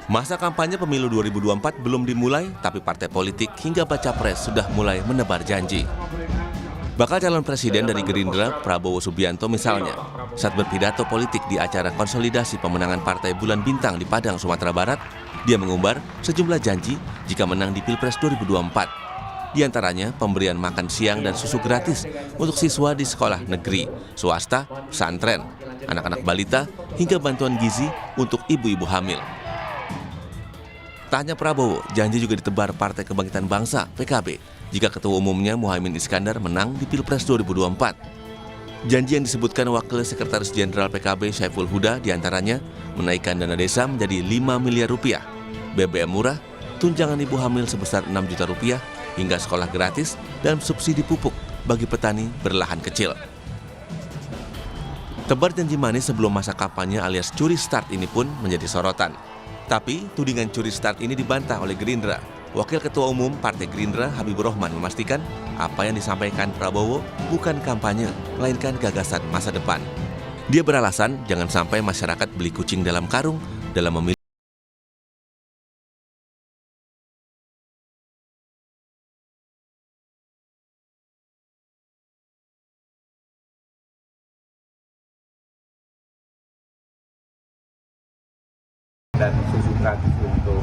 Masa kampanye pemilu 2024 belum dimulai, tapi partai politik hingga baca pres sudah mulai menebar janji. Bakal calon presiden dari Gerindra, Prabowo Subianto misalnya, saat berpidato politik di acara konsolidasi pemenangan Partai Bulan Bintang di Padang, Sumatera Barat, dia mengumbar sejumlah janji jika menang di Pilpres 2024. Di antaranya pemberian makan siang dan susu gratis untuk siswa di sekolah negeri, swasta, pesantren, anak-anak balita, hingga bantuan gizi untuk ibu-ibu hamil. Tak hanya Prabowo, janji juga ditebar Partai Kebangkitan Bangsa (PKB) jika Ketua Umumnya Muhaimin Iskandar menang di Pilpres 2024. Janji yang disebutkan Wakil Sekretaris Jenderal PKB Syaiful Huda diantaranya menaikkan dana desa menjadi 5 miliar rupiah, BBM murah, tunjangan ibu hamil sebesar 6 juta rupiah, hingga sekolah gratis dan subsidi pupuk bagi petani berlahan kecil. Tebar janji manis sebelum masa kampanye alias curi start ini pun menjadi sorotan. Tapi tudingan curi start ini dibantah oleh Gerindra. Wakil Ketua Umum Partai Gerindra Habibur Rahman memastikan apa yang disampaikan Prabowo bukan kampanye, melainkan gagasan masa depan. Dia beralasan jangan sampai masyarakat beli kucing dalam karung dalam memilih. Dan susu gratis untuk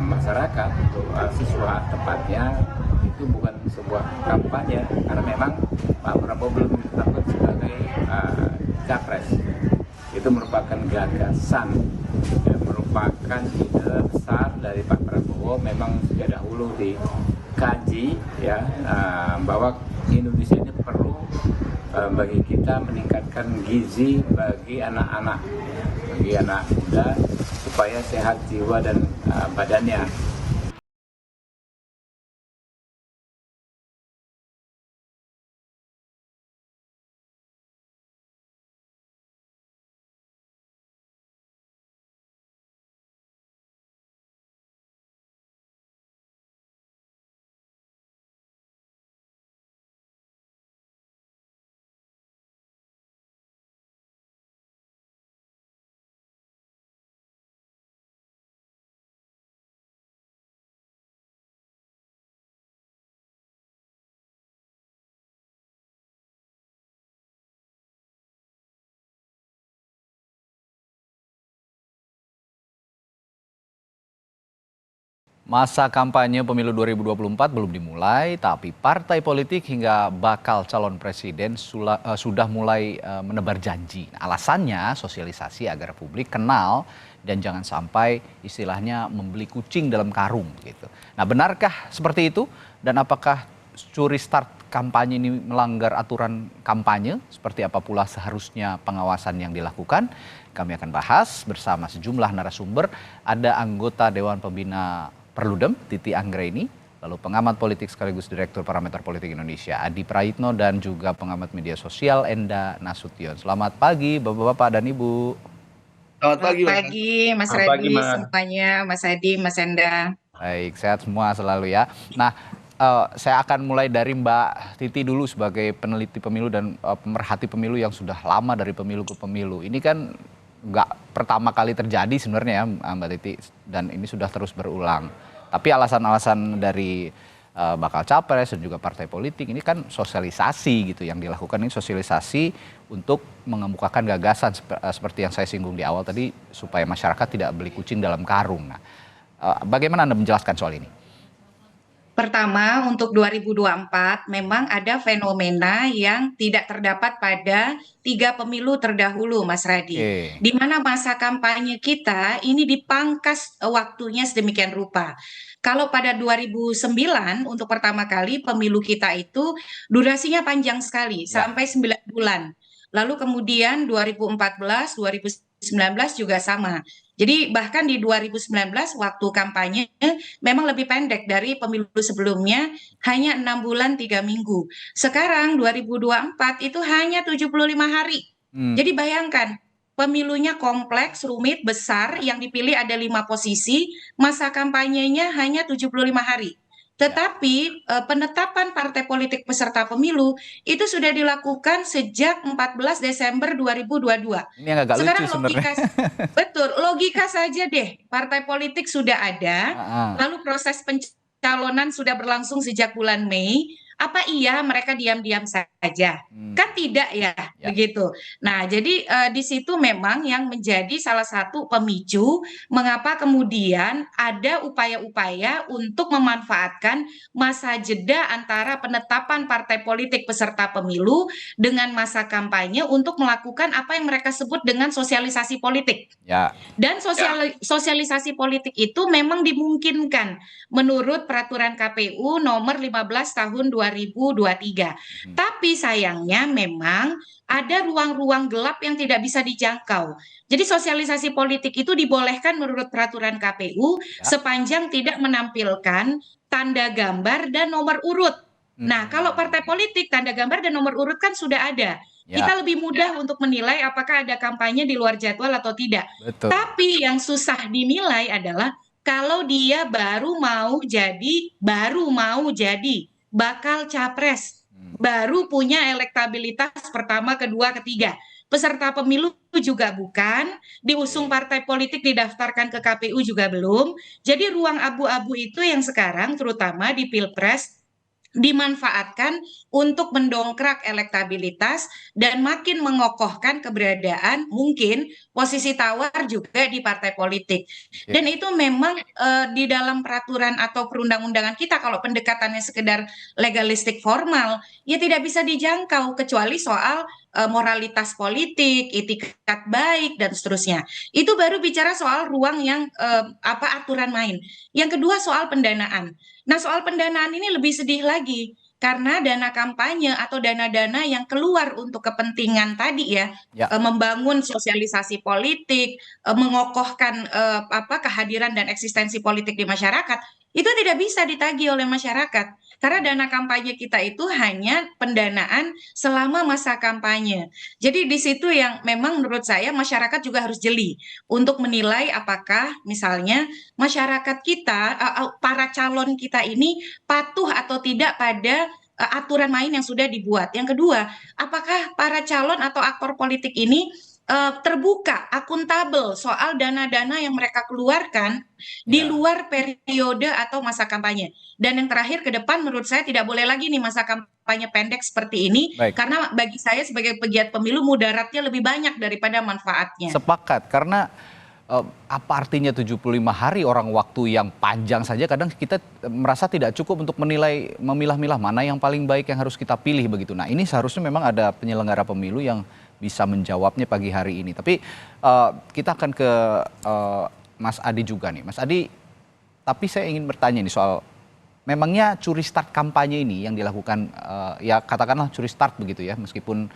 masyarakat, untuk siswa tepatnya, itu bukan sebuah kampanye karena memang Pak Prabowo belum ditetapkan sebagai capres. Itu merupakan gagasan, merupakan ide besar dari Pak Prabowo. Memang sejak dahulu dikaji ya, bahwa Indonesia ini perlu bagi kita meningkatkan gizi bagi anak-anak, bagi anak muda supaya sehat jiwa dan badannya. Masa kampanye pemilu 2024 belum dimulai, tapi partai politik hingga bakal calon presiden sudah mulai menebar janji. Alasannya sosialisasi agar publik kenal dan jangan sampai istilahnya membeli kucing dalam karung gitu. Nah, benarkah seperti itu? Dan apakah curi start kampanye ini melanggar aturan kampanye? Seperti apa pula seharusnya pengawasan yang dilakukan? Kami akan bahas bersama sejumlah narasumber. Ada anggota Dewan Pembina Perludem, Titi Anggraini, lalu pengamat politik sekaligus Direktur Parameter Politik Indonesia, Adi Praitno, dan juga pengamat media sosial, Enda Nasution. Selamat pagi, Bapak-Bapak dan Ibu. Selamat pagi, Mas Radi, semuanya, Mas Adi, Mas Enda. Baik, sehat semua selalu ya. Nah, saya akan mulai dari Mbak Titi dulu sebagai peneliti pemilu dan pemerhati pemilu yang sudah lama dari pemilu ke pemilu. Ini kan nggak pertama kali terjadi sebenarnya ya Mbak Titi, dan ini sudah terus berulang. Tapi alasan-alasan dari bakal capres dan juga partai politik ini kan sosialisasi gitu yang dilakukan, ini sosialisasi untuk mengemukakan gagasan seperti yang saya singgung di awal tadi, supaya masyarakat tidak beli kucing dalam karung. Nah, bagaimana Anda menjelaskan soal ini? Pertama, untuk 2024 memang ada fenomena yang tidak terdapat pada 3 pemilu terdahulu, Mas Radi. Di mana masa kampanye kita ini dipangkas waktunya sedemikian rupa. Kalau pada 2009 untuk pertama kali pemilu kita itu durasinya panjang sekali, sampai 9 bulan. Lalu kemudian 2014, 2019 juga sama. Jadi bahkan di 2019 waktu kampanye memang lebih pendek dari pemilu sebelumnya, hanya 6 bulan 3 minggu. Sekarang 2024 itu hanya 75 hari. Jadi bayangkan, pemilunya kompleks, rumit, besar, yang dipilih ada 5 posisi, masa kampanyenya hanya 75 hari. Tetapi penetapan partai politik peserta pemilu itu sudah dilakukan sejak 14 Desember 2022. Ini yang agak lucu Sekarang sebenarnya. betul, logika saja deh, partai politik sudah ada, Heeh. lalu proses pencalonan sudah berlangsung sejak bulan Mei. Apa iya mereka diam-diam saja? Kan tidak ya, Ya. begitu. Nah, jadi di situ memang yang menjadi salah satu pemicu mengapa kemudian ada upaya-upaya untuk memanfaatkan masa jeda antara penetapan partai politik peserta pemilu dengan masa kampanye untuk melakukan apa yang mereka sebut dengan sosialisasi politik. Ya. Dan sosialisasi politik itu memang dimungkinkan menurut peraturan KPU nomor 15 tahun 2023. Tapi sayangnya memang ada ruang-ruang gelap yang tidak bisa dijangkau. Jadi sosialisasi politik itu dibolehkan menurut peraturan KPU sepanjang tidak menampilkan tanda gambar dan nomor urut. Nah, kalau partai politik tanda gambar dan nomor urut kan sudah ada. Ya. Kita lebih mudah untuk menilai apakah ada kampanye di luar jadwal atau tidak. Betul. Tapi yang susah dinilai adalah kalau dia baru mau jadi bakal capres, baru punya elektabilitas pertama, kedua, ketiga. Peserta pemilu juga bukan, diusung partai politik didaftarkan ke KPU juga belum. Jadi ruang abu-abu itu yang sekarang terutama di Pilpres dimanfaatkan untuk mendongkrak elektabilitas dan makin mengokohkan keberadaan mungkin posisi tawar juga di partai politik. Dan itu memang di dalam peraturan atau perundang-undangan kita kalau pendekatannya sekedar legalistik formal ya tidak bisa dijangkau kecuali soal moralitas politik, itikat baik dan seterusnya. Itu baru bicara soal ruang yang aturan main. Yang kedua soal pendanaan. Nah, soal pendanaan ini lebih sedih lagi karena dana kampanye atau dana-dana yang keluar untuk kepentingan tadi ya, membangun sosialisasi politik, mengokohkan kehadiran dan eksistensi politik di masyarakat, itu tidak bisa ditagih oleh masyarakat. Karena dana kampanye kita itu hanya pendanaan selama masa kampanye. Jadi di situ yang memang menurut saya masyarakat juga harus jeli untuk menilai apakah misalnya masyarakat kita, para calon kita ini patuh atau tidak pada aturan main yang sudah dibuat. Yang kedua, apakah para calon atau aktor politik ini terbuka, akuntabel soal dana-dana yang mereka keluarkan di luar periode atau masa kampanye. Dan yang terakhir ke depan menurut saya tidak boleh lagi nih masa kampanye pendek seperti ini. Karena bagi saya sebagai pegiat pemilu mudaratnya lebih banyak daripada manfaatnya. Sepakat, karena apa artinya 75 hari orang waktu yang panjang saja kadang kita merasa tidak cukup untuk menilai, memilah-milah mana yang paling baik yang harus kita pilih begitu. Nah ini seharusnya memang ada penyelenggara pemilu yang bisa menjawabnya pagi hari ini. Tapi kita akan ke Mas Adi juga nih. Mas Adi, tapi saya ingin bertanya nih soal memangnya curi start kampanye ini yang dilakukan, ya katakanlah curi start begitu ya, meskipun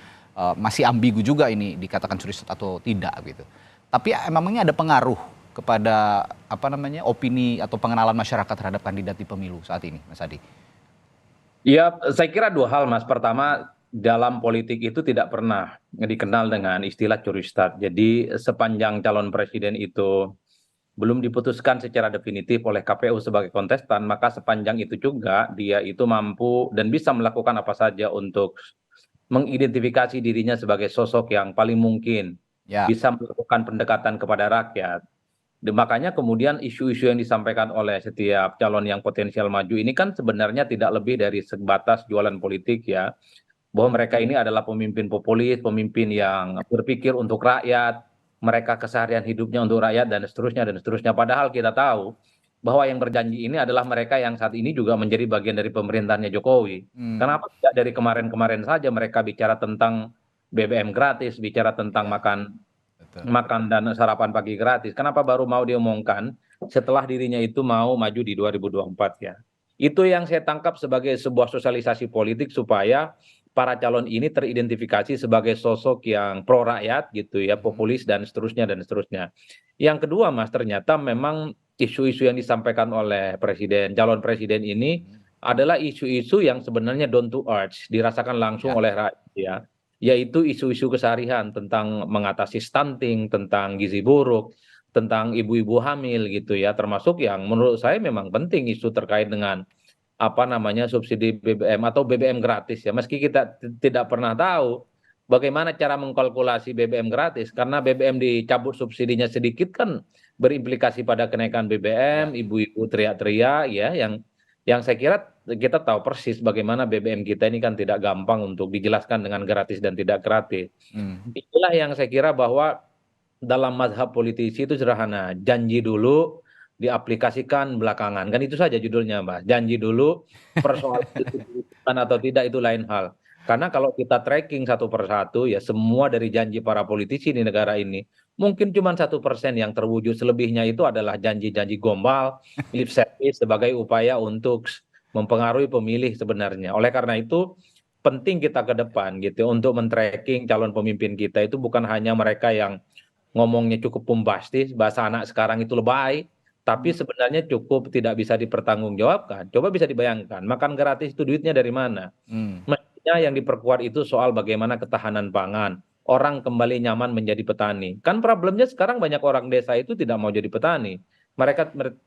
masih ambigu juga ini dikatakan curi start atau tidak gitu. Tapi memangnya ada pengaruh kepada opini atau pengenalan masyarakat terhadap kandidat di pemilu saat ini, Mas Adi? Ya, saya kira dua hal, Mas. Pertama, dalam politik itu tidak pernah dikenal dengan istilah curi start. Jadi sepanjang calon presiden itu belum diputuskan secara definitif oleh KPU sebagai kontestan, maka sepanjang itu juga dia itu mampu dan bisa melakukan apa saja untuk mengidentifikasi dirinya sebagai sosok yang paling mungkin bisa melakukan pendekatan kepada rakyat. Makanya kemudian isu-isu yang disampaikan oleh setiap calon yang potensial maju ini kan sebenarnya tidak lebih dari sebatas jualan politik ya. Bahwa mereka ini adalah pemimpin populis, pemimpin yang berpikir untuk rakyat, mereka keseharian hidupnya untuk rakyat dan seterusnya dan seterusnya. Padahal kita tahu bahwa yang berjanji ini adalah mereka yang saat ini juga menjadi bagian dari pemerintahannya Jokowi. Kenapa tidak dari kemarin-kemarin saja mereka bicara tentang BBM gratis, bicara tentang makan dan sarapan pagi gratis. Kenapa baru mau diomongkan setelah dirinya itu mau maju di 2024 ya. Itu yang saya tangkap sebagai sebuah sosialisasi politik supaya para calon ini teridentifikasi sebagai sosok yang pro rakyat gitu ya, populis dan seterusnya dan seterusnya. Yang kedua, Mas, ternyata memang isu-isu yang disampaikan oleh calon presiden ini adalah isu-isu yang sebenarnya down to earth, dirasakan langsung oleh rakyat ya. Yaitu isu-isu keseharian tentang mengatasi stunting, tentang gizi buruk, tentang ibu-ibu hamil gitu ya, termasuk yang menurut saya memang penting isu terkait dengan apa namanya subsidi BBM atau BBM gratis ya. Meski kita tidak pernah tahu bagaimana cara mengkalkulasi BBM gratis karena BBM dicabut subsidinya sedikit kan berimplikasi pada kenaikan BBM, ibu-ibu teriak-teriak ya yang saya kira kita tahu persis bagaimana BBM kita ini kan tidak gampang untuk dijelaskan dengan gratis dan tidak gratis. Itulah yang saya kira bahwa dalam mazhab politisi itu sederhana, janji dulu diaplikasikan belakangan. Kan itu saja judulnya, Mas. Janji dulu, persoalan itu dilakukan atau tidak itu lain hal. Karena kalau kita tracking satu persatu, ya semua dari janji para politisi di negara ini, mungkin cuma 1% yang terwujud. Selebihnya itu adalah janji-janji gombal, lip service sebagai upaya untuk mempengaruhi pemilih sebenarnya. Oleh karena itu, penting kita ke depan gitu untuk men-tracking calon pemimpin kita itu bukan hanya mereka yang ngomongnya cukup bombastis, bahasa anak sekarang itu lebay, tapi sebenarnya cukup tidak bisa dipertanggungjawabkan. Coba bisa dibayangkan, makan gratis itu duitnya dari mana? Mestinya yang diperkuat itu soal bagaimana ketahanan pangan. Orang kembali nyaman menjadi petani. Kan problemnya sekarang banyak orang desa itu tidak mau jadi petani.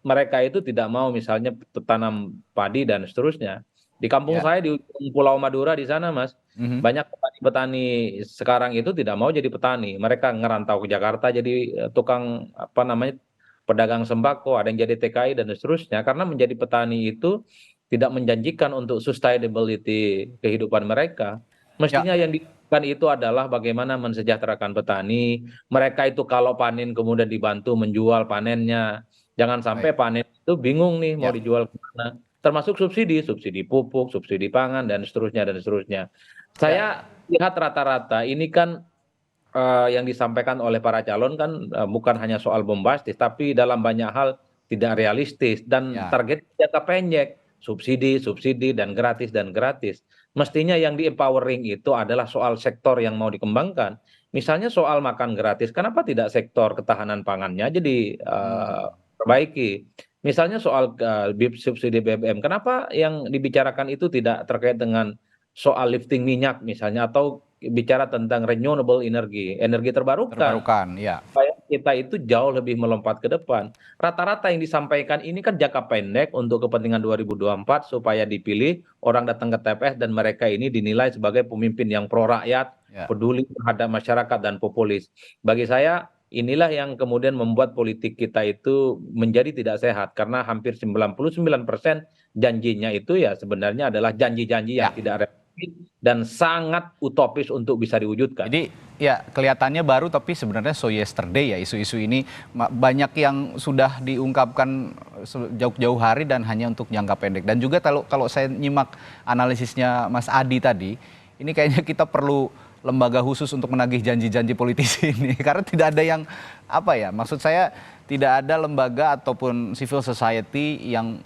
Mereka itu tidak mau misalnya tanam padi dan seterusnya. Di kampung saya di Pulau Madura di sana, Mas, banyak petani-petani sekarang itu tidak mau jadi petani. Mereka ngerantau ke Jakarta jadi tukang apa namanya pedagang sembako, ada yang jadi TKI dan seterusnya. Karena menjadi petani itu tidak menjanjikan untuk sustainability kehidupan mereka. Mestinya yang dilakukan itu adalah bagaimana mensejahterakan petani. Mereka itu kalau panen kemudian dibantu menjual panennya. Jangan sampai panen itu bingung nih mau dijual kemana. Termasuk subsidi, subsidi pupuk, subsidi pangan, dan seterusnya, dan seterusnya. Saya lihat rata-rata ini kan yang disampaikan oleh para calon kan bukan hanya soal bombastis, tapi dalam banyak hal tidak realistis, dan target jangka pendek, subsidi, subsidi, dan gratis, dan gratis. Mestinya yang di-empowering itu adalah soal sektor yang mau dikembangkan. Misalnya soal makan gratis, kenapa tidak sektor ketahanan pangannya jadi perbaiki? Misalnya soal subsidi BBM, kenapa yang dibicarakan itu tidak terkait dengan soal lifting minyak misalnya, atau bicara tentang renewable energy, energi terbarukan. Supaya kita itu jauh lebih melompat ke depan. Rata-rata yang disampaikan ini kan jangka pendek untuk kepentingan 2024 supaya dipilih, orang datang ke TPS dan mereka ini dinilai sebagai pemimpin yang pro rakyat, peduli terhadap masyarakat dan populis. Bagi saya inilah yang kemudian membuat politik kita itu menjadi tidak sehat karena hampir 99% janjinya itu ya sebenarnya adalah janji-janji yang tidak realistis dan sangat utopis untuk bisa diwujudkan. Jadi ya kelihatannya baru tapi sebenarnya so yesterday ya isu-isu ini banyak yang sudah diungkapkan jauh-jauh hari dan hanya untuk jangka pendek. Dan juga kalau saya nyimak analisisnya Mas Adi tadi, ini kayaknya kita perlu lembaga khusus untuk menagih janji-janji politisi ini karena tidak ada yang maksud saya tidak ada lembaga ataupun civil society yang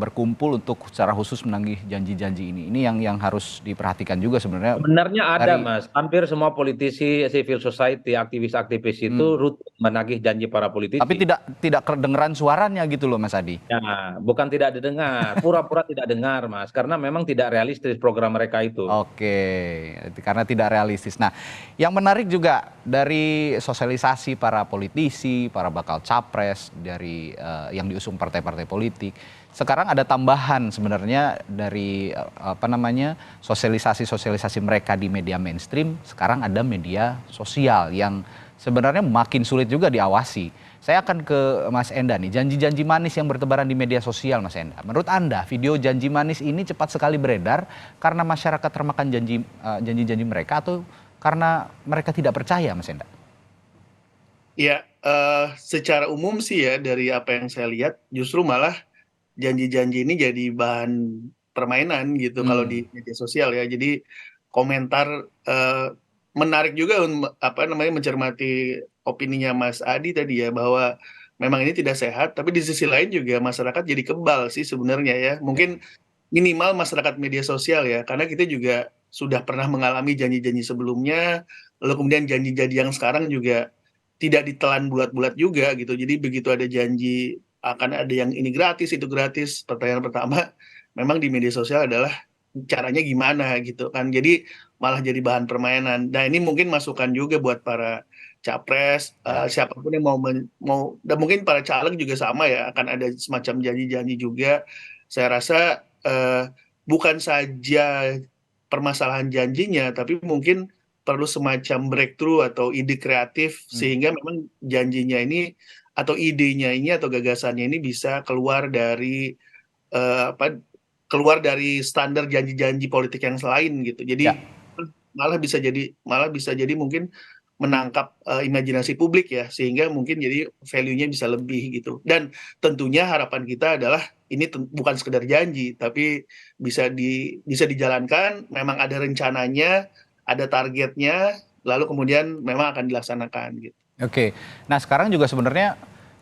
berkumpul untuk secara khusus menagih janji-janji ini. Ini yang harus diperhatikan juga sebenarnya. Sebenarnya ada, Mas. Hampir semua politisi, civil society, aktivis-aktivis itu rutin menagih janji para politisi. Tapi tidak kedengeran suaranya gitu loh, Mas Adi. Ya, bukan tidak didengar, pura-pura tidak dengar, Mas. Karena memang tidak realistis program mereka itu. Oke, karena tidak realistis. Nah, yang menarik juga dari sosialisasi para politisi, para bakal capres dari yang diusung partai-partai politik. Sekarang ada tambahan sebenarnya dari sosialisasi mereka di media mainstream. Sekarang ada media sosial yang sebenarnya makin sulit juga diawasi. Saya akan ke Mas Enda nih, janji-janji manis yang bertebaran di media sosial, Mas Enda. Menurut Anda, video janji manis ini cepat sekali beredar karena masyarakat termakan janji-janji mereka atau karena mereka tidak percaya, Mas Enda? Ya, secara umum sih ya dari apa yang saya lihat justru malah janji-janji ini jadi bahan permainan gitu kalau di media sosial ya. Jadi komentar menarik juga mencermati opininya Mas Adi tadi ya bahwa memang ini tidak sehat, tapi di sisi lain juga masyarakat jadi kebal sih sebenarnya ya. Mungkin minimal masyarakat media sosial ya, karena kita juga sudah pernah mengalami janji-janji sebelumnya, lalu kemudian janji-janji yang sekarang juga tidak ditelan bulat-bulat juga gitu. Jadi begitu ada janji akan ada yang ini gratis, itu gratis, pertanyaan pertama memang di media sosial adalah caranya gimana gitu kan. Jadi malah jadi bahan permainan. Nah, ini mungkin masukan juga buat para capres, siapapun yang mau dan mungkin para caleg juga sama ya, akan ada semacam janji-janji juga. Saya rasa bukan saja permasalahan janjinya, tapi mungkin perlu semacam breakthrough atau ide kreatif sehingga memang janjinya ini atau idenya ini atau gagasannya ini bisa keluar dari keluar dari standar janji-janji politik yang lain gitu. Jadi malah bisa jadi mungkin menangkap imajinasi publik ya, sehingga mungkin jadi value-nya bisa lebih gitu. Dan tentunya harapan kita adalah ini bukan sekedar janji, tapi bisa dijalankan, memang ada rencananya, ada targetnya, lalu kemudian memang akan dilaksanakan gitu. Oke, nah sekarang juga sebenarnya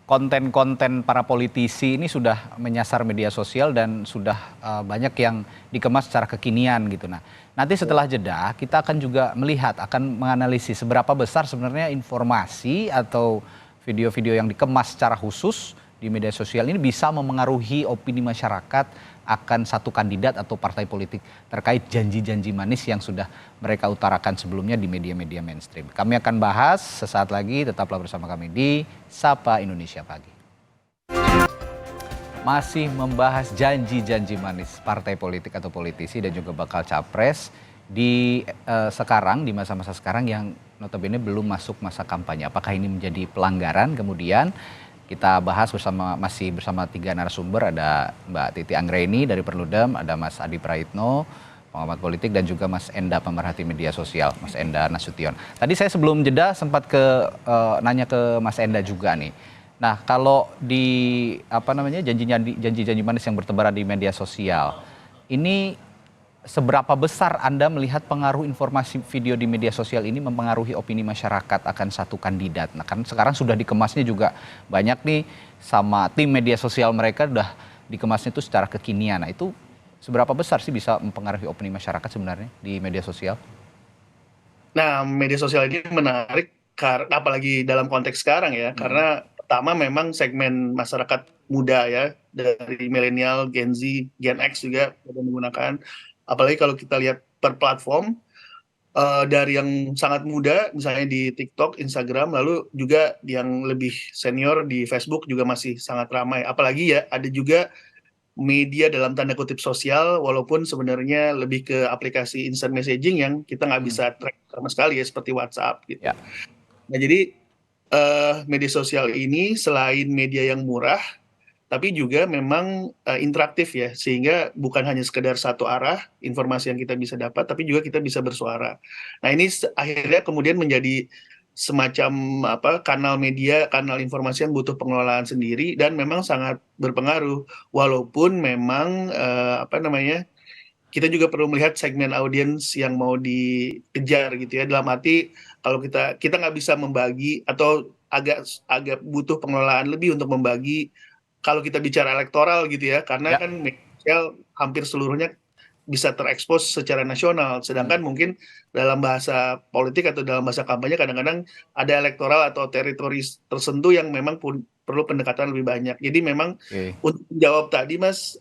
konten-konten para politisi ini sudah menyasar media sosial dan sudah banyak yang dikemas secara kekinian gitu. Nah, nanti setelah jeda kita akan juga melihat, akan menganalisis seberapa besar sebenarnya informasi atau video-video yang dikemas secara khusus di media sosial ini bisa memengaruhi opini masyarakat akan satu kandidat atau partai politik terkait janji-janji manis yang sudah mereka utarakan sebelumnya di media-media mainstream. Kami akan bahas sesaat lagi, tetaplah bersama kami di Sapa Indonesia Pagi. Masih membahas janji-janji manis partai politik atau politisi dan juga bakal capres di sekarang, di masa-masa sekarang yang notabene belum masuk masa kampanye. Apakah ini menjadi pelanggaran? Kemudian kita bahas masih bersama 3 narasumber, ada Mbak Titi Anggraini dari Perludem, ada Mas Adi Praitno, pengamat politik, dan juga Mas Enda, pemerhati media sosial, Mas Enda Nasution. Tadi saya sebelum jeda sempat nanya ke Mas Enda juga nih. Nah, kalau di janji-janji manis yang bertebaran di media sosial, ini seberapa besar Anda melihat pengaruh informasi video di media sosial ini mempengaruhi opini masyarakat akan satu kandidat? Nah, kan sekarang sudah dikemasnya juga banyak nih, sama tim media sosial mereka udah dikemasnya itu secara kekinian. Nah, itu seberapa besar sih bisa mempengaruhi opini masyarakat sebenarnya di media sosial? Nah, media sosial ini menarik, apalagi dalam konteks sekarang ya, karena pertama memang segmen masyarakat muda ya, dari milenial, Gen Z, Gen X juga sudah menggunakan. Apalagi kalau kita lihat per platform, dari yang sangat muda misalnya di TikTok, Instagram, lalu juga yang lebih senior di Facebook juga masih sangat ramai. Apalagi ya ada juga media dalam tanda kutip sosial, walaupun sebenarnya lebih ke aplikasi instant messaging yang kita nggak bisa track sama sekali ya, seperti WhatsApp gitu. Ya. Nah jadi media sosial ini selain media yang murah, tapi juga memang interaktif ya, sehingga bukan hanya sekedar satu arah informasi yang kita bisa dapat, tapi juga kita bisa bersuara. Nah ini akhirnya kemudian menjadi semacam kanal media, kanal informasi yang butuh pengelolaan sendiri dan memang sangat berpengaruh. Walaupun memang kita juga perlu melihat segmen audiens yang mau dikejar gitu ya. Dalam arti kalau kita nggak bisa membagi atau agak butuh pengelolaan lebih untuk membagi. Kalau kita bicara elektoral gitu ya, karena kan media sosial hampir seluruhnya bisa terekspos secara nasional, sedangkan mungkin dalam bahasa politik atau dalam bahasa kampanye kadang-kadang ada elektoral atau teritori tertentu yang memang perlu pendekatan lebih banyak. Jadi memang untuk menjawab tadi Mas,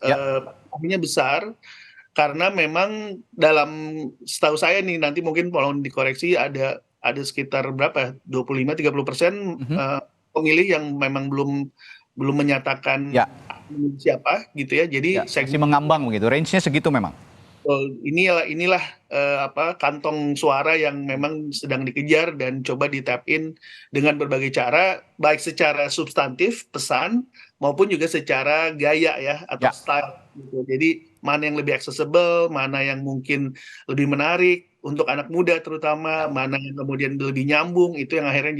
artinya besar karena memang dalam setahu saya nih, nanti mungkin kalau dikoreksi ada sekitar berapa 25-30% pemilih yang memang belum menyatakan siapa gitu ya. Jadi masih mengambang begitu, range-nya segitu memang. Inilah kantong suara yang memang sedang dikejar dan coba di-tap in dengan berbagai cara, baik secara substantif pesan maupun juga secara gaya ya atau style gitu. Jadi mana yang lebih accessible, mana yang mungkin lebih menarik untuk anak muda terutama, mana yang kemudian lebih nyambung, itu yang akhirnya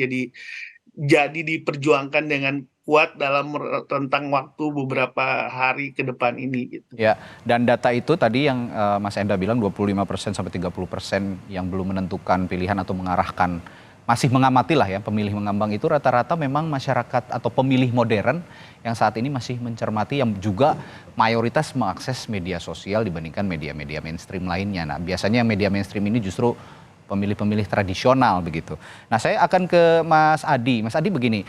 jadi diperjuangkan dengan kuat dalam rentang waktu beberapa hari ke depan ini gitu. Ya, dan data itu tadi yang Mas Enda bilang 25% sampai 30% yang belum menentukan pilihan atau mengarahkan, masih mengamati lah ya, pemilih mengambang itu rata-rata memang masyarakat atau pemilih modern yang saat ini masih mencermati, yang juga mayoritas mengakses media sosial dibandingkan media-media mainstream lainnya. Nah, biasanya media mainstream ini justru pemilih-pemilih tradisional begitu. Nah, saya akan ke Mas Adi. Mas Adi begini,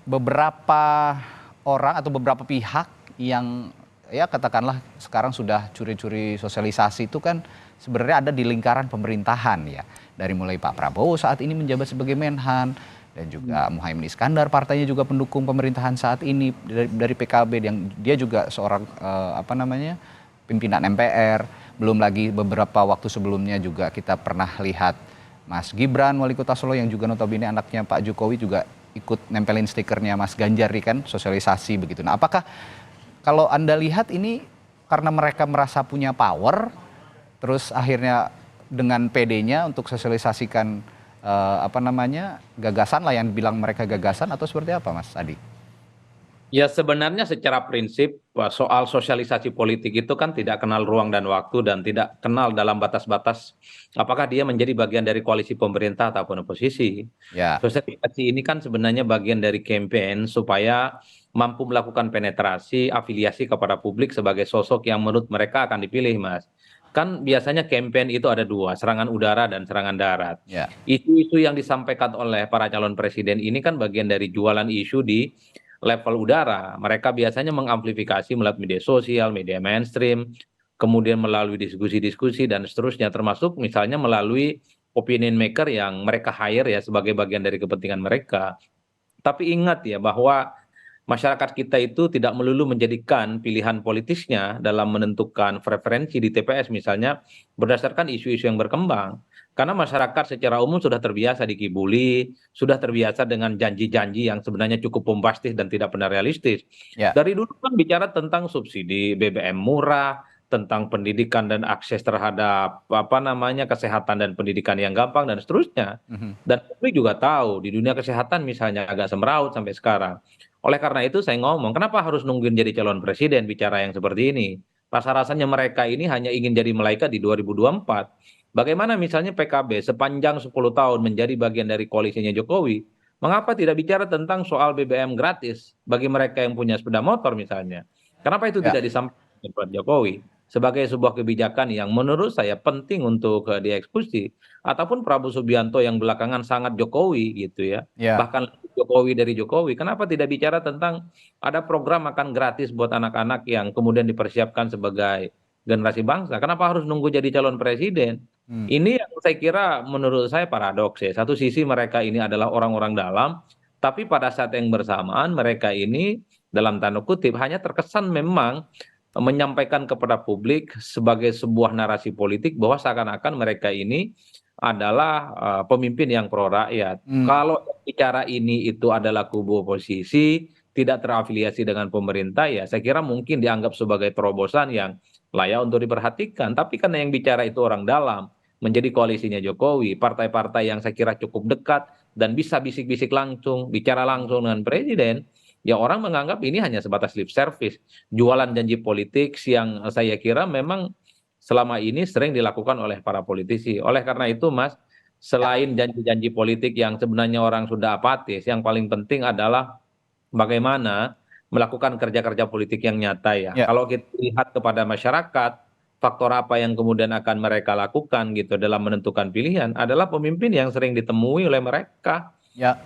beberapa orang atau beberapa pihak yang ya katakanlah sekarang sudah curi-curi sosialisasi itu kan sebenarnya ada di lingkaran pemerintahan ya. Dari mulai Pak Prabowo saat ini menjabat sebagai Menhan, dan juga Muhaimin Iskandar, partainya juga pendukung pemerintahan saat ini dari PKB, yang dia juga seorang pimpinan MPR, belum lagi beberapa waktu sebelumnya juga kita pernah lihat Mas Gibran, wali kota Solo yang juga notabene anaknya Pak Jokowi juga ikut nempelin stikernya Mas Ganjar nih kan, sosialisasi begitu. Nah, apakah kalau Anda lihat ini karena mereka merasa punya power, terus akhirnya dengan PD-nya untuk sosialisasikan gagasan lah yang bilang mereka gagasan atau seperti apa Mas Adi? Ya sebenarnya secara prinsip soal sosialisasi politik itu kan tidak kenal ruang dan waktu dan tidak kenal dalam batas-batas apakah dia menjadi bagian dari koalisi pemerintah ataupun oposisi. Ya. Sosialisasi ini kan sebenarnya bagian dari campaign supaya mampu melakukan penetrasi, afiliasi kepada publik sebagai sosok yang menurut mereka akan dipilih, Mas. Kan biasanya campaign itu ada dua, serangan udara dan serangan darat. Ya. Isu-isu yang disampaikan oleh para calon presiden ini kan bagian dari jualan isu di level udara. Mereka biasanya mengamplifikasi melalui media sosial, media mainstream, kemudian melalui diskusi-diskusi dan seterusnya, termasuk misalnya melalui opinion maker yang mereka hire ya sebagai bagian dari kepentingan mereka. Tapi ingat ya bahwa masyarakat kita itu tidak melulu menjadikan pilihan politisnya dalam menentukan preferensi di TPS misalnya berdasarkan isu-isu yang berkembang. Karena masyarakat secara umum sudah terbiasa dikibuli, sudah terbiasa dengan janji-janji yang sebenarnya cukup bombastis dan tidak benar realistis. Ya. Dari dulu kan bicara tentang subsidi BBM murah, tentang pendidikan dan akses terhadap kesehatan dan pendidikan yang gampang dan seterusnya. Dan publik juga tahu di dunia kesehatan misalnya agak semeraut sampai sekarang. Oleh karena itu saya ngomong, kenapa harus nungguin jadi calon presiden bicara yang seperti ini? Rasa-rasanya mereka ini hanya ingin jadi malaikat di 2024. Bagaimana misalnya PKB sepanjang 10 tahun menjadi bagian dari koalisinya Jokowi, mengapa tidak bicara tentang soal BBM gratis bagi mereka yang punya sepeda motor misalnya? Kenapa itu tidak disampaikan oleh Pak Jokowi sebagai sebuah kebijakan yang menurut saya penting untuk dieksekusi, ataupun Prabowo Subianto yang belakangan sangat Jokowi gitu ya, bahkan Jokowi dari Jokowi, kenapa tidak bicara tentang ada program makan gratis buat anak-anak yang kemudian dipersiapkan sebagai generasi bangsa? Kenapa harus nunggu jadi calon presiden? Ini yang saya kira menurut saya paradoks ya. Satu sisi mereka ini adalah orang-orang dalam, tapi pada saat yang bersamaan mereka ini dalam tanda kutip hanya terkesan memang menyampaikan kepada publik sebagai sebuah narasi politik bahwa seakan-akan mereka ini adalah pemimpin yang pro rakyat. Kalau bicara ini itu adalah kubu oposisi, tidak terafiliasi dengan pemerintah, ya saya kira mungkin dianggap sebagai terobosan yang layak untuk diperhatikan. Tapi karena yang bicara itu orang dalam, menjadi koalisinya Jokowi, partai-partai yang saya kira cukup dekat dan bisa bisik-bisik langsung, bicara langsung dengan presiden, ya orang menganggap ini hanya sebatas lip service, jualan janji politik yang saya kira memang selama ini sering dilakukan oleh para politisi. Oleh karena itu Mas, selain janji-janji politik yang sebenarnya orang sudah apatis, yang paling penting adalah bagaimana melakukan kerja-kerja politik yang nyata ya. Kalau kita lihat kepada masyarakat, faktor apa yang kemudian akan mereka lakukan gitu dalam menentukan pilihan adalah pemimpin yang sering ditemui oleh mereka. Ya,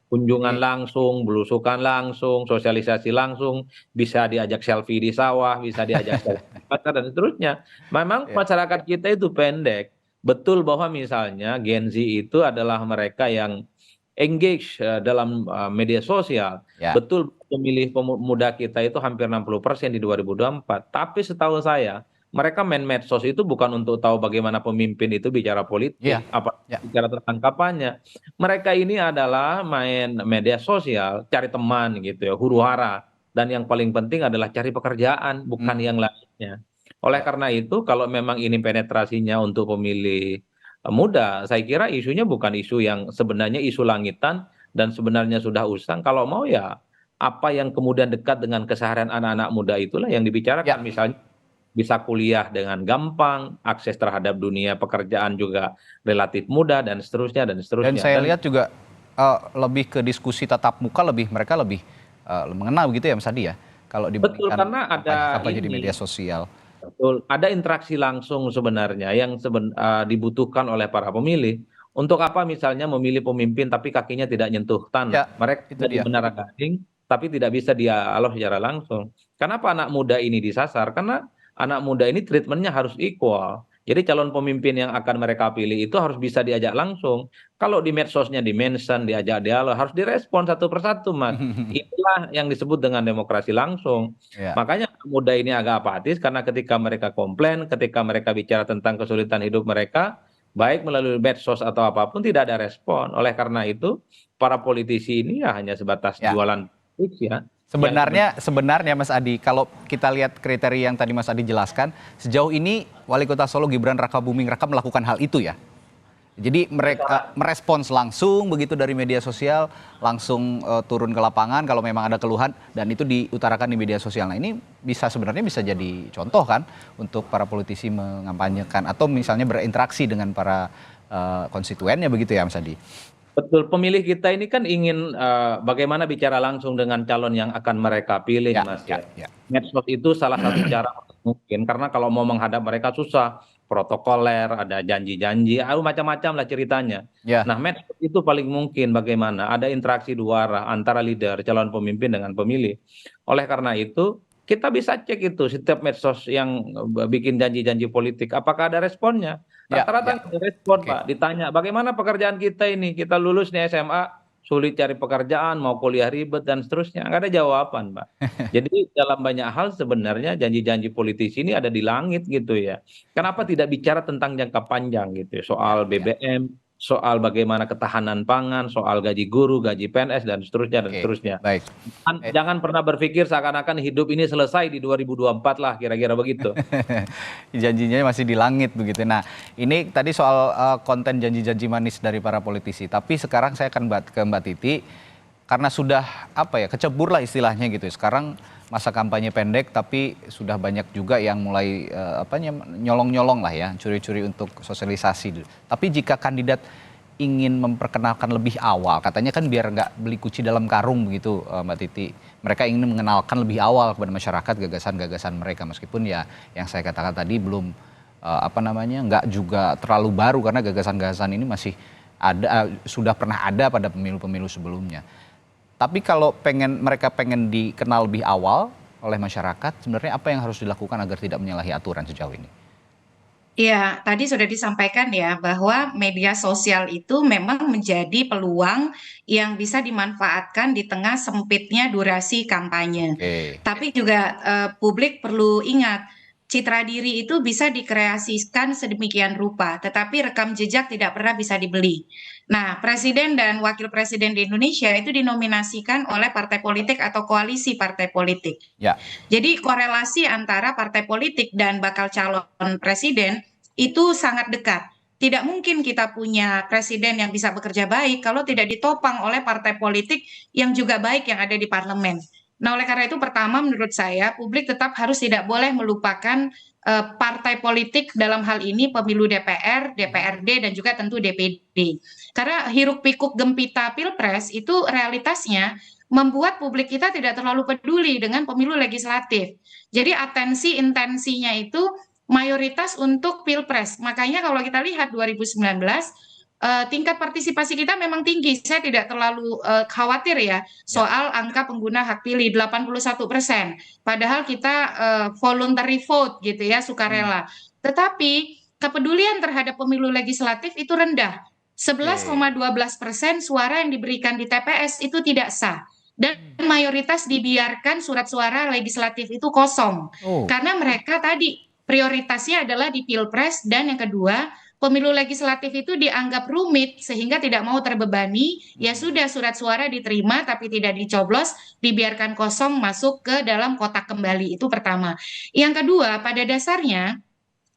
kunjungan langsung, belusukan langsung, sosialisasi langsung, bisa diajak selfie di sawah, bisa diajak selfie dan seterusnya. Memang masyarakat kita itu pendek. Betul bahwa misalnya Gen Z itu adalah mereka yang engage dalam media sosial. Betul pemilih pemuda kita itu hampir 60% di 2024. Tapi setahu saya mereka main medsos itu bukan untuk tahu bagaimana pemimpin itu bicara politik, bicara tentang kampanye. Mereka ini adalah main media sosial, cari teman gitu ya, huru-hara. Dan yang paling penting adalah cari pekerjaan, bukan yang lainnya. Oleh karena itu, kalau memang ini penetrasinya untuk pemilih muda, saya kira isunya bukan isu yang sebenarnya isu langitan dan sebenarnya sudah usang. Kalau mau ya, apa yang kemudian dekat dengan keseharian anak-anak muda itulah yang dibicarakan. Misalnya bisa kuliah dengan gampang, akses terhadap dunia pekerjaan juga relatif mudah dan seterusnya dan seterusnya. Dan saya lihat juga lebih ke diskusi tatap muka, mereka lebih mengenal gitu ya Mas Adi ya. Kalau dibandingkan karena ada kampanye di media sosial. Betul, ada interaksi langsung sebenarnya yang dibutuhkan oleh para pemilih. Untuk apa misalnya memilih pemimpin tapi kakinya tidak nyentuh tanah. Mereka tidak di menara gading tapi tidak bisa dialog secara langsung. Kenapa anak muda ini disasar? Karena anak muda ini treatmentnya harus equal. Jadi calon pemimpin yang akan mereka pilih itu harus bisa diajak langsung. Kalau di medsosnya di-mention, diajak dialog, harus direspon satu persatu, Mas. Itulah yang disebut dengan demokrasi langsung. Ya. Makanya muda ini agak apatis karena ketika mereka komplain, ketika mereka bicara tentang kesulitan hidup mereka, baik melalui medsos atau apapun tidak ada respon. Oleh karena itu, para politisi ini ya hanya sebatas Ya. jualan politik ya. Sebenarnya Mas Adi, kalau kita lihat kriteria yang tadi Mas Adi jelaskan, sejauh ini Wali Kota Solo Gibran Rakabuming Raka melakukan hal itu ya. Jadi mereka merespons langsung begitu dari media sosial, langsung turun ke lapangan kalau memang ada keluhan dan itu diutarakan di media sosial. Nah, ini sebenarnya bisa jadi contoh kan untuk para politisi mengampanyekan atau misalnya berinteraksi dengan para konstituennya begitu ya Mas Adi. Betul, pemilih kita ini kan ingin bagaimana bicara langsung dengan calon yang akan mereka pilih, Mas. Ya. Medsos itu salah satu cara mungkin, karena kalau mau menghadap mereka susah, protokoler, ada janji-janji, macam-macam lah ceritanya. Ya. Nah, medsos itu paling mungkin bagaimana ada interaksi dua arah antara leader, calon pemimpin dengan pemilih. Oleh karena itu, kita bisa cek itu setiap medsos yang bikin janji-janji politik, apakah ada responnya? Rata-rata ada respon, Pak. Ditanya, bagaimana pekerjaan kita ini? Kita lulus nih SMA, sulit cari pekerjaan, mau kuliah ribet, dan seterusnya. Nggak ada jawaban, Pak. Jadi dalam banyak hal sebenarnya janji-janji politisi ini ada di langit gitu ya. Kenapa tidak bicara tentang jangka panjang gitu ya? Soal BBM, soal bagaimana ketahanan pangan, soal gaji guru, gaji PNS, dan seterusnya, dan seterusnya. Baik. Jangan pernah berpikir seakan-akan hidup ini selesai di 2024 lah, kira-kira begitu. Janjinya masih di langit begitu. Nah, ini tadi soal konten janji-janji manis dari para politisi. Tapi sekarang saya akan ke Mbak Titi, karena sudah kecebur lah istilahnya gitu. Sekarang masa kampanye pendek, tapi sudah banyak juga yang mulai nyolong-nyolong lah ya, curi-curi untuk sosialisasi. Tapi jika kandidat ingin memperkenalkan lebih awal, katanya kan biar nggak beli kuci dalam karung begitu Mbak Titi. Mereka ingin mengenalkan lebih awal kepada masyarakat gagasan-gagasan mereka, meskipun ya yang saya katakan tadi belum nggak juga terlalu baru karena gagasan-gagasan ini masih ada, sudah pernah ada pada pemilu-pemilu sebelumnya. Tapi kalau mereka pengen dikenal lebih awal oleh masyarakat, sebenarnya apa yang harus dilakukan agar tidak menyalahi aturan sejauh ini? Ya, tadi sudah disampaikan ya bahwa media sosial itu memang menjadi peluang yang bisa dimanfaatkan di tengah sempitnya durasi kampanye. Tapi juga publik perlu ingat, citra diri itu bisa dikreasikan sedemikian rupa, tetapi rekam jejak tidak pernah bisa dibeli. Nah, presiden dan wakil presiden di Indonesia itu dinominasikan oleh partai politik atau koalisi partai politik. Ya. Jadi korelasi antara partai politik dan bakal calon presiden itu sangat dekat. Tidak mungkin kita punya presiden yang bisa bekerja baik kalau tidak ditopang oleh partai politik yang juga baik yang ada di parlemen. Nah, oleh karena itu pertama menurut saya publik tetap harus tidak boleh melupakan partai politik dalam hal ini pemilu DPR, DPRD, dan juga tentu DPD. Karena hiruk pikuk gempita pilpres itu realitasnya membuat publik kita tidak terlalu peduli dengan pemilu legislatif. Jadi atensi intensinya itu mayoritas untuk pilpres. Makanya kalau kita lihat 2019, tingkat partisipasi kita memang tinggi. Saya tidak terlalu khawatir ya soal angka pengguna hak pilih 81%. Padahal kita voluntary vote gitu ya, sukarela. Tetapi kepedulian terhadap pemilu legislatif itu rendah. 11,12% suara yang diberikan di TPS itu tidak sah. Dan mayoritas dibiarkan surat suara legislatif itu kosong. Karena mereka tadi prioritasnya adalah di pilpres, dan yang kedua pemilu legislatif itu dianggap rumit sehingga tidak mau terbebani, ya sudah surat suara diterima tapi tidak dicoblos, dibiarkan kosong masuk ke dalam kotak kembali. Itu pertama. Yang kedua, pada dasarnya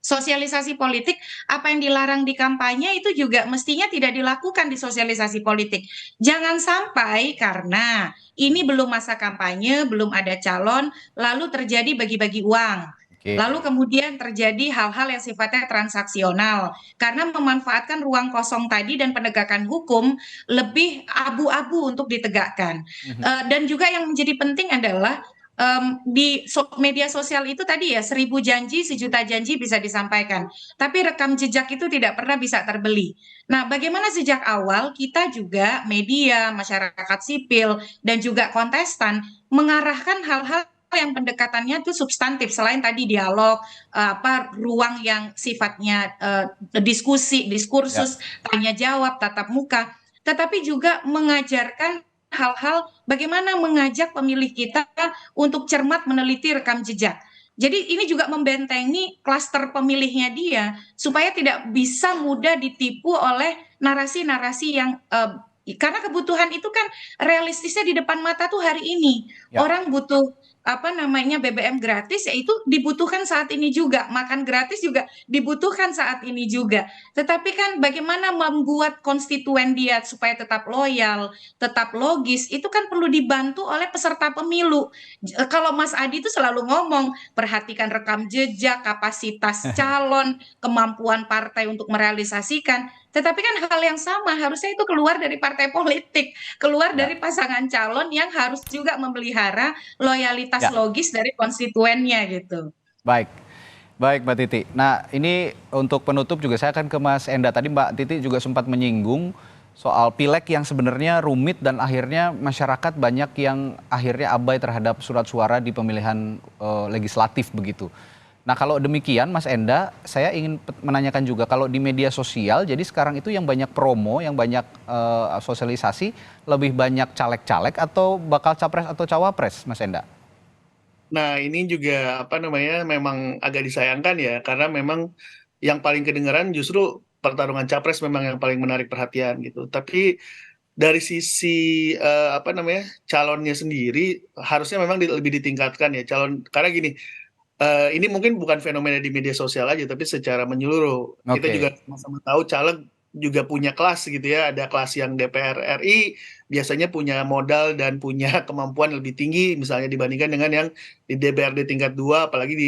sosialisasi politik, apa yang dilarang di kampanye itu juga mestinya tidak dilakukan di sosialisasi politik. Jangan sampai karena ini belum masa kampanye, belum ada calon, lalu terjadi bagi-bagi uang. Lalu kemudian terjadi hal-hal yang sifatnya transaksional karena memanfaatkan ruang kosong tadi dan penegakan hukum lebih abu-abu untuk ditegakkan. Dan juga yang menjadi penting adalah di media sosial itu tadi ya 1000 janji, 1.000.000 janji bisa disampaikan. Tapi rekam jejak itu tidak pernah bisa terbeli. Nah, bagaimana sejak awal kita juga media, masyarakat sipil, dan juga kontestan mengarahkan hal-hal yang pendekatannya itu substantif selain tadi dialog, ruang yang sifatnya diskursus, tanya jawab, tatap muka, tetapi juga mengajarkan hal-hal bagaimana mengajak pemilih kita untuk cermat meneliti rekam jejak. Jadi ini juga membentengi klaster pemilihnya dia supaya tidak bisa mudah ditipu oleh narasi-narasi yang karena kebutuhan itu kan realistisnya di depan mata tuh hari ini. Ya. Orang butuh BBM gratis, ya itu dibutuhkan saat ini juga. Makan gratis juga dibutuhkan saat ini juga. Tetapi kan bagaimana membuat konstituen dia supaya tetap loyal, tetap logis, itu kan perlu dibantu oleh peserta pemilu. Kalau Mas Adi itu selalu ngomong, perhatikan rekam jejak, kapasitas calon, kemampuan partai untuk merealisasikan. Tetapi kan hal yang sama harusnya itu keluar dari partai politik, keluar dari pasangan calon yang harus juga memelihara loyalitas logis dari konstituennya gitu. Baik, baik Mbak Titi. Nah ini untuk penutup juga saya akan ke Mas Enda. Tadi Mbak Titi juga sempat menyinggung soal pileg yang sebenarnya rumit dan akhirnya masyarakat banyak yang akhirnya abai terhadap surat suara di pemilihan legislatif begitu. Nah kalau demikian Mas Enda, saya ingin menanyakan juga kalau di media sosial, jadi sekarang itu yang banyak promo, yang banyak sosialisasi, lebih banyak caleg-caleg atau bakal capres atau cawapres Mas Enda? Nah, ini juga memang agak disayangkan ya, karena memang yang paling kedengaran justru pertarungan capres memang yang paling menarik perhatian gitu. Tapi dari sisi calonnya sendiri harusnya memang lebih ditingkatkan ya karena gini. Ini mungkin bukan fenomena di media sosial aja, tapi secara menyeluruh. Kita juga sama-sama tahu caleg juga punya kelas gitu ya. Ada kelas yang DPR RI biasanya punya modal dan punya kemampuan lebih tinggi misalnya dibandingkan dengan yang di DPRD tingkat 2, apalagi di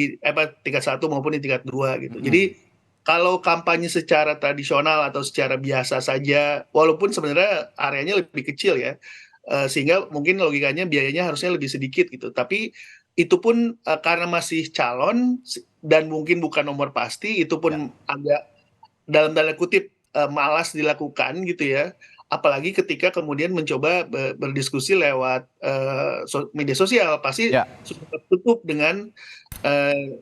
tingkat 1 maupun di tingkat 2 gitu. Jadi kalau kampanye secara tradisional atau secara biasa saja, walaupun sebenarnya areanya lebih kecil ya, sehingga mungkin logikanya biayanya harusnya lebih sedikit gitu. Tapi itu pun karena masih calon dan mungkin bukan nomor pasti, itu pun agak dalam tanda kutip malas dilakukan gitu ya. Apalagi ketika kemudian mencoba berdiskusi lewat media sosial, pasti sudah tertutup dengan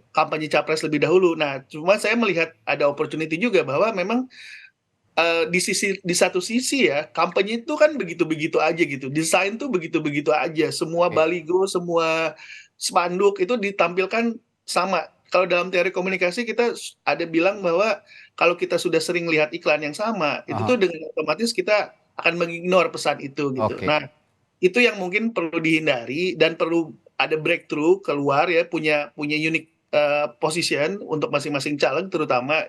kampanye capres lebih dahulu. Nah, cuma saya melihat ada opportunity juga bahwa memang di satu sisi ya kampanye itu kan begitu-begitu aja gitu, desain tuh begitu-begitu aja, semua baligo, semua spanduk itu ditampilkan sama. Kalau dalam teori komunikasi kita ada bilang bahwa kalau kita sudah sering lihat iklan yang sama, itu tuh dengan otomatis kita akan mengignore pesan itu gitu. Nah, itu yang mungkin perlu dihindari dan perlu ada breakthrough keluar ya, punya unique position untuk masing-masing caleg, terutama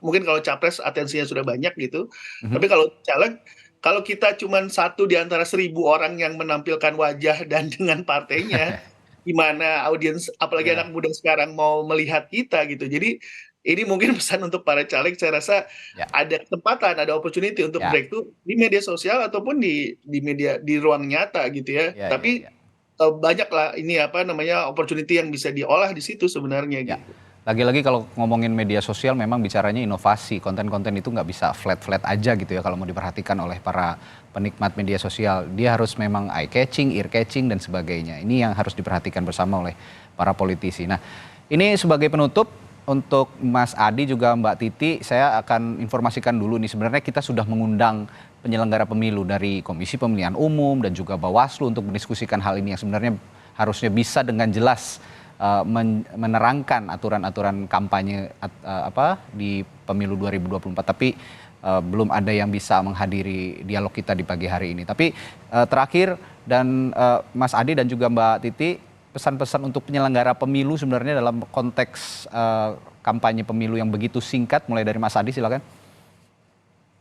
mungkin kalau capres atensinya sudah banyak gitu. Tapi kalau caleg, kalau kita cuma satu di antara 1.000 orang yang menampilkan wajah dan dengan partainya, gimana audiens, apalagi anak muda sekarang mau melihat kita gitu. Jadi ini mungkin pesan untuk para caleg, saya rasa ada kesempatan, ada opportunity untuk breakthrough di media sosial ataupun di media, di ruang nyata gitu ya. Tapi banyaklah ini opportunity yang bisa diolah di situ sebenarnya gitu. Lagi-lagi kalau ngomongin media sosial memang bicaranya inovasi, konten-konten itu nggak bisa flat-flat aja gitu ya kalau mau diperhatikan oleh para penikmat media sosial. Dia harus memang eye-catching, ear-catching dan sebagainya. Ini yang harus diperhatikan bersama oleh para politisi. Nah, ini sebagai penutup untuk Mas Adi juga Mbak Titi, saya akan informasikan dulu nih sebenarnya kita sudah mengundang penyelenggara pemilu dari Komisi Pemilihan Umum dan juga Bawaslu untuk mendiskusikan hal ini yang sebenarnya harusnya bisa dengan jelas menerangkan aturan-aturan kampanye di pemilu 2024, tapi belum ada yang bisa menghadiri dialog kita di pagi hari ini. Tapi terakhir dan Mas Adi dan juga Mbak Titi, pesan-pesan untuk penyelenggara pemilu sebenarnya dalam konteks kampanye pemilu yang begitu singkat, mulai dari Mas Adi silakan.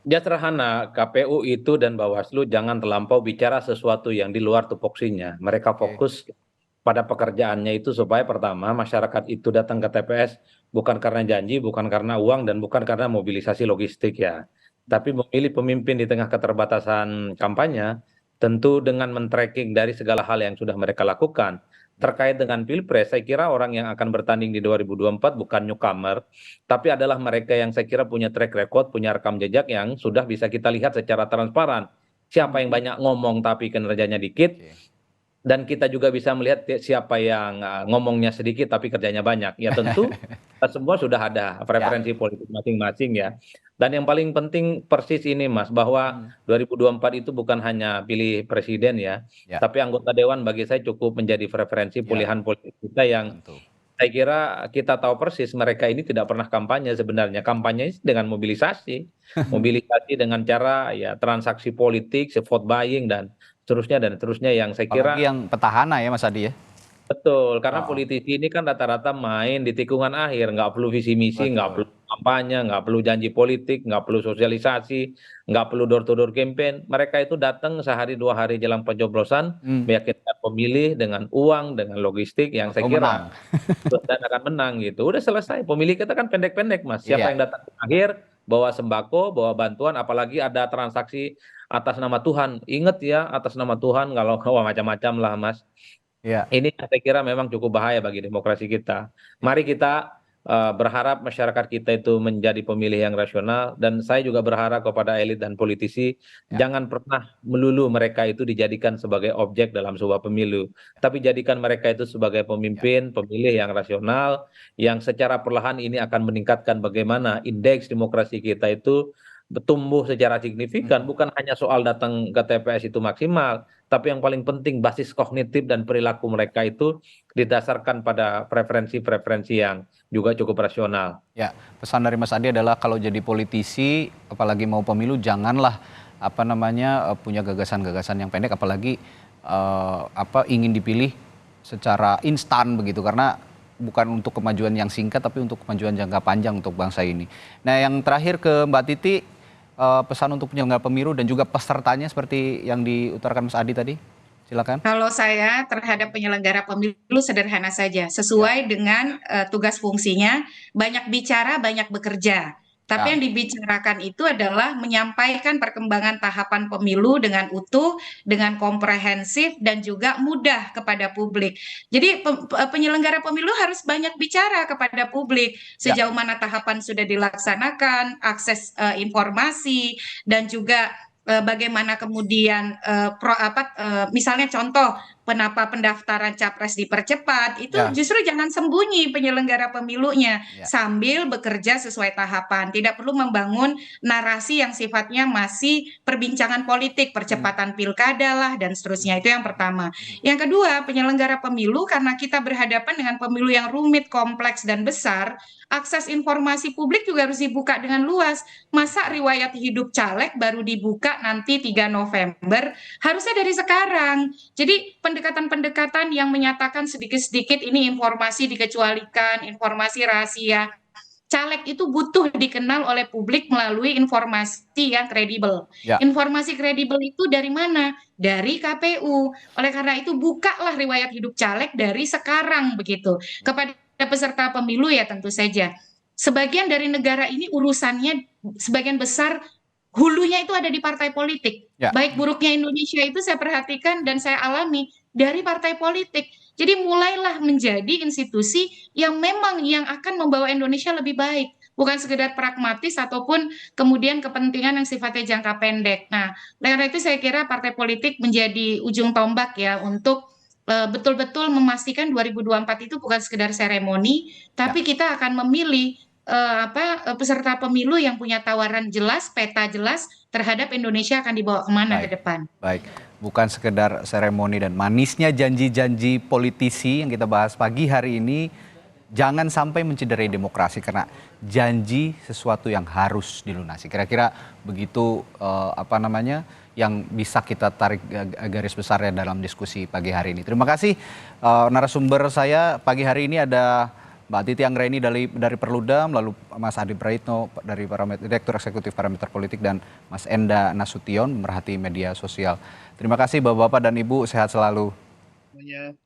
Ya sederhana, KPU itu dan Bawaslu jangan terlampau bicara sesuatu yang di luar tupoksinya. Mereka fokus pada pekerjaannya itu supaya pertama masyarakat itu datang ke TPS bukan karena janji, bukan karena uang, dan bukan karena mobilisasi logistik ya. Tapi memilih pemimpin di tengah keterbatasan kampanye, tentu dengan men-tracking dari segala hal yang sudah mereka lakukan. Terkait dengan Pilpres, saya kira orang yang akan bertanding di 2024 bukan newcomer, tapi adalah mereka yang saya kira punya track record, punya rekam jejak yang sudah bisa kita lihat secara transparan. Siapa yang banyak ngomong tapi kinerjanya dikit, dan kita juga bisa melihat siapa yang ngomongnya sedikit tapi kerjanya banyak. Ya tentu kita semua sudah ada preferensi politik masing-masing ya. Dan yang paling penting persis ini Mas, bahwa 2024 itu bukan hanya pilih presiden ya, tapi anggota dewan bagi saya cukup menjadi preferensi pilihan politik kita yang saya kira kita tahu persis mereka ini tidak pernah kampanye sebenarnya. Kampanye dengan mobilisasi, mobilisasi dengan cara ya transaksi politik, vote buying dan seterusnya yang saya kira apalagi yang petahana ya Mas Adi ya. betul, karena politisi ini kan rata-rata main di tikungan akhir, nggak perlu visi misi, nggak perlu kampanye, nggak perlu janji politik, nggak perlu sosialisasi, nggak perlu door to door campaign. Mereka itu datang sehari 2 hari jelang pencoblosan, meyakinkan pemilih dengan uang, dengan logistik yang saya kira dan akan menang gitu. Udah selesai. Pemilih kita kan pendek-pendek Mas. Siapa yang datang di akhir bawa sembako, bawa bantuan, apalagi ada transaksi atas nama Tuhan. Ingat ya, atas nama Tuhan kalau macam-macam lah Mas. Ini saya kira memang cukup bahaya bagi demokrasi kita. Mari kita berharap masyarakat kita itu menjadi pemilih yang rasional, dan saya juga berharap kepada elit dan politisi jangan pernah melulu mereka itu dijadikan sebagai objek dalam sebuah pemilu, tapi jadikan mereka itu sebagai pemimpin, pemilih yang rasional, yang secara perlahan ini akan meningkatkan bagaimana indeks demokrasi kita itu bertumbuh secara signifikan, bukan hanya soal datang ke TPS itu maksimal, tapi yang paling penting basis kognitif dan perilaku mereka itu didasarkan pada preferensi-preferensi yang juga cukup rasional. Ya, pesan dari Mas Adi adalah kalau jadi politisi, apalagi mau pemilu, janganlah punya gagasan-gagasan yang pendek, apalagi ingin dipilih secara instan begitu, karena bukan untuk kemajuan yang singkat, tapi untuk kemajuan jangka panjang untuk bangsa ini. Nah, yang terakhir ke Mbak Titi, pesan untuk penyelenggara pemilu dan juga pesertanya seperti yang diutarakan Mas Adi tadi, silakan. Kalau saya terhadap penyelenggara pemilu sederhana saja, sesuai dengan tugas fungsinya, banyak bicara, banyak bekerja. Tapi yang dibicarakan itu adalah menyampaikan perkembangan tahapan pemilu dengan utuh, dengan komprehensif, dan juga mudah kepada publik. Jadi penyelenggara pemilu harus banyak bicara kepada publik, sejauh mana tahapan sudah dilaksanakan, akses informasi, dan juga bagaimana kemudian misalnya contoh kenapa pendaftaran capres dipercepat, itu justru jangan sembunyi penyelenggara pemilunya, sambil bekerja sesuai tahapan. Tidak perlu membangun narasi yang sifatnya masih perbincangan politik, percepatan pilkada lah dan seterusnya. Itu yang pertama. Yang kedua, penyelenggara pemilu, karena kita berhadapan dengan pemilu yang rumit, kompleks dan besar, akses informasi publik juga harus dibuka dengan luas. Masa riwayat hidup caleg baru dibuka nanti 3 November, harusnya dari sekarang. Jadi pendekatan-pendekatan yang menyatakan sedikit-sedikit ini informasi dikecualikan, informasi rahasia. Caleg itu butuh dikenal oleh publik melalui informasi yang kredibel. Informasi kredibel itu dari mana? Dari KPU. Oleh karena itu, bukalah riwayat hidup caleg dari sekarang begitu. Kepada peserta pemilu ya tentu saja. Sebagian dari negara ini urusannya sebagian besar hulunya itu ada di partai politik. Baik buruknya Indonesia itu saya perhatikan dan saya alami dari partai politik. Jadi mulailah menjadi institusi yang memang yang akan membawa Indonesia lebih baik. Bukan sekedar pragmatis ataupun kemudian kepentingan yang sifatnya jangka pendek. Nah, karena itu saya kira partai politik menjadi ujung tombak ya untuk betul-betul memastikan 2024 itu bukan sekedar seremoni, tapi kita akan memilih peserta pemilu yang punya tawaran jelas, peta jelas terhadap Indonesia akan dibawa kemana ke depan. Baik, bukan sekedar seremoni dan manisnya janji-janji politisi yang kita bahas pagi hari ini, jangan sampai mencederai demokrasi karena janji sesuatu yang harus dilunasi. Kira-kira begitu yang bisa kita tarik garis besarnya dalam diskusi pagi hari ini. Terima kasih narasumber saya pagi hari ini ada Mbak Titi Anggraini dari Perludem, lalu Mas Adi Praitno dari Direktur Eksekutif Parameter Politik, dan Mas Enda Nasution, pemerhati media sosial. Terima kasih Bapak-Bapak dan Ibu, sehat selalu. Semuanya.